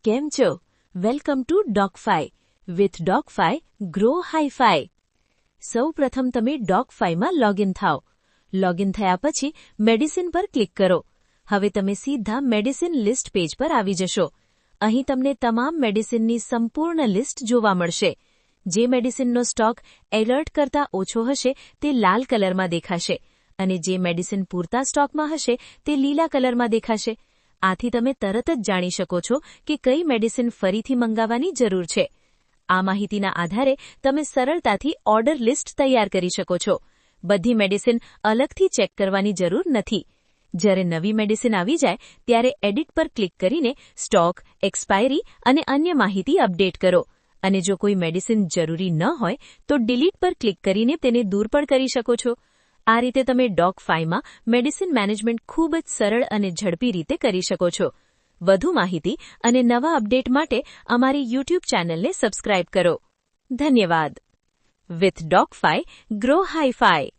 કેમ છો? Welcome to ડોકફાઈ. વિથ ડોકફાઈ ગ્રો હાઈ-ફાઈ. સૌપ્રથમ તમે ડોકફાઈમાં લોગિન થાઓ. લોગિન થયા પછી મેડિસિન પર ક્લિક કરો. હવે તમે સીધા મેડિસિન લિસ્ટ પેજ પર આવી જશો. અહીં તમને તમામ મેડિસિનની સંપૂર્ણ લિસ્ટ જોવા મળશે. જે મેડિસિનનો સ્ટોક એલર્ટ કરતાં ઓછો હશે તે લાલ કલરમાં દેખાશે અને જે મેડિસિન પૂરતા સ્ટોકમાં હશે તે લીલા કલરમાં દેખાશે. આથી તમે તરત જ જાણી શકો છો કે કઈ મેડિસિન ફરીથી મંગાવવાની જરૂર છે. આ માહિતીના આધારે તમે સરળતાથી ઓર્ડર લિસ્ટ તૈયાર કરી શકો છો. બધી મેડિસિન અલગથી ચેક કરવાની જરૂર નથી. જ્યારે નવી મેડિસિન આવી જાય ત્યારે એડિટ પર ક્લિક કરીને સ્ટોક, એક્સપાયરી અને અન્ય માહિતી અપડેટ કરો. અને જો કોઈ મેડિસિન જરૂરી ન હોય તો ડિલીટ પર ક્લિક કરીને તેને દૂર પણ કરી શકો છો. આ રીતે તમે ડોકફાઈમાં મેડિસિન મેનેજમેન્ટ ખૂબ જ સરળ અને ઝડપી રીતે કરી શકો છો. વધુ માહિતી અને નવા અપડેટ માટે અમારી યુટ્યુબ ચેનલને સબસ્ક્રાઇબ કરો. ધન્યવાદ. વિથ ડોકફાઈ ગ્રો હાઈ-ફાઈ.